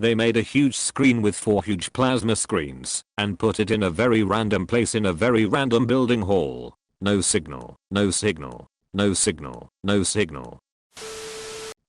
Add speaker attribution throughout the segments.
Speaker 1: They made a huge screen with 4 huge plasma screens and put it in a very random place in a very random building hall. No signal, no signal, no signal, no signal.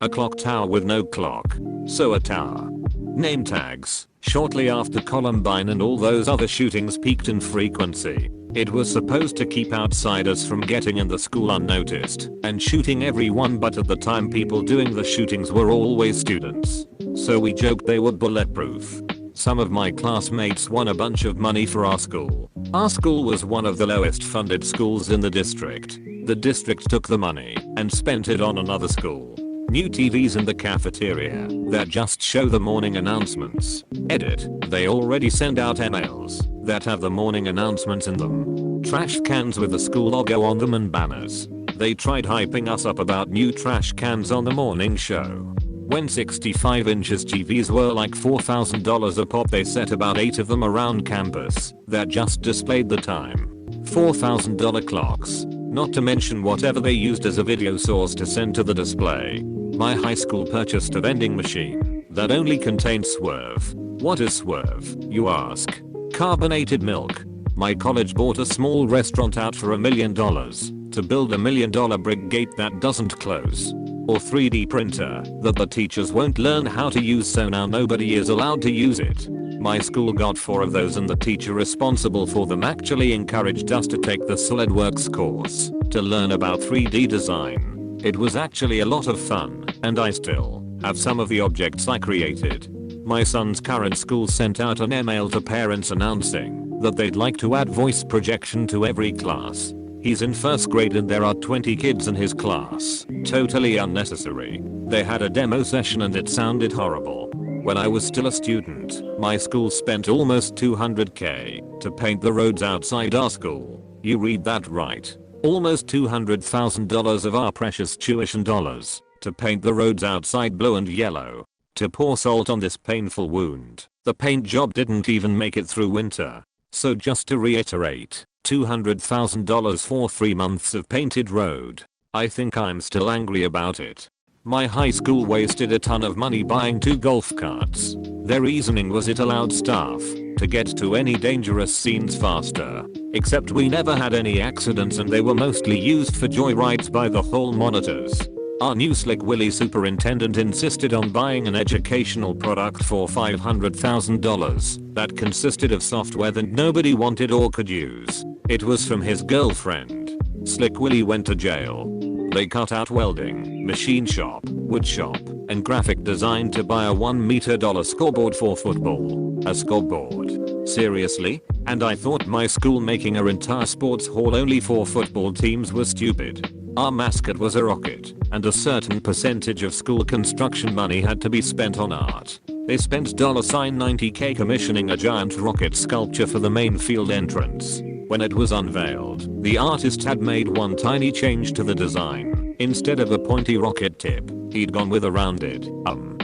Speaker 1: A clock tower with no clock. So a tower. Name tags. Shortly after Columbine and all those other shootings peaked in frequency, it was supposed to keep outsiders from getting in the school unnoticed and shooting everyone, but at the time people doing the shootings were always students. So we joked they were bulletproof. Some of my classmates won a bunch of money for our school. Our school was one of the lowest funded schools in the district. The district took the money and spent it on another school. New TVs in the cafeteria that just show the morning announcements. Edit. They already send out emails that have the morning announcements in them. Trash cans with the school logo on them and banners. They tried hyping us up about new trash cans on the morning show. When 65 inches TVs were like $4,000 a pop, they set about 8 of them around campus that just displayed the time. $4,000 clocks. Not to mention whatever they used as a video source to send to the display. My high school purchased a vending machine that only contained Swerve. What is Swerve, you ask? Carbonated milk. My college bought a small restaurant out for $1 million to build $1 million brick gate that doesn't close. Or 3D printer that the teachers won't learn how to use, so now nobody is allowed to use it. My school got 4 of those and the teacher responsible for them actually encouraged us to take the SolidWorks course to learn about 3D design. It was actually a lot of fun, and I still have some of the objects I created. My son's current school sent out an email to parents announcing that they'd like to add voice projection to every class. He's in 1st grade and there are 20 kids in his class. Totally unnecessary. They had a demo session and it sounded horrible. When I was still a student, my school spent almost $200,000 to paint the roads outside our school. You read that right. Almost $200,000 of our precious tuition dollars to paint the roads outside blue and yellow. To pour salt on this painful wound. The paint job didn't even make it through winter. So just to reiterate, $200,000 for 3 months of painted road. I think I'm still angry about it. My high school wasted a ton of money buying 2 golf carts. Their reasoning was it allowed staff to get to any dangerous scenes faster. Except we never had any accidents and they were mostly used for joyrides by the hall monitors. Our new Slick Willy superintendent insisted on buying an educational product for $500,000 that consisted of software that nobody wanted or could use. It was from his girlfriend. Slick Willy went to jail. They cut out welding, machine shop, wood shop, and graphic design to buy a $1 million scoreboard for football. A scoreboard? Seriously? And I thought my school making our entire sports hall only for football teams was stupid. Our mascot was a rocket, and a certain percentage of school construction money had to be spent on art. They spent $90K commissioning a giant rocket sculpture for the main field entrance. When it was unveiled, the artist had made one tiny change to the design. Instead of a pointy rocket tip, he'd gone with a rounded,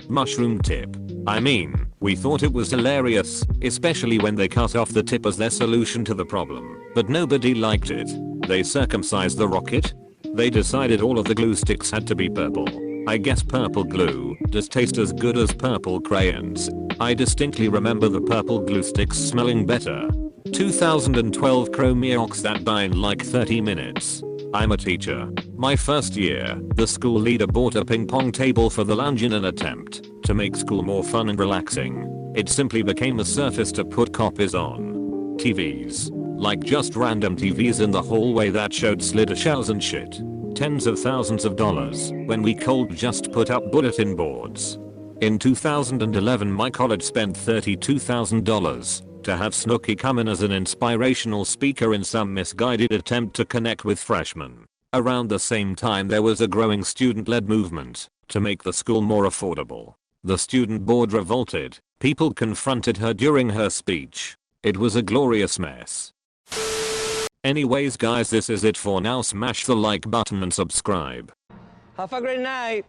Speaker 1: mushroom tip. I mean, we thought it was hilarious, especially when they cut off the tip as their solution to the problem. But nobody liked it. They circumcised the rocket. They decided all of the glue sticks had to be purple. I guess purple glue does taste as good as purple crayons. I distinctly remember the purple glue sticks smelling better. 2012 Chromiox that by in like 30 minutes. I'm a teacher. My first year, the school leader bought a ping pong table for the lounge in an attempt to make school more fun and relaxing. It simply became a surface to put copies on. TVs. Like just random TVs in the hallway that showed Slither shells and shit. Tens of thousands of dollars when we could just put up bulletin boards. In 2011 my college spent $32,000 to have Snooki come in as an inspirational speaker in some misguided attempt to connect with freshmen. Around the same time there was a growing student-led movement to make the school more affordable. The student board revolted. People confronted her during her speech. It was a glorious mess. Anyways guys, this is it for now. Smash the like button and subscribe.
Speaker 2: Have a great night.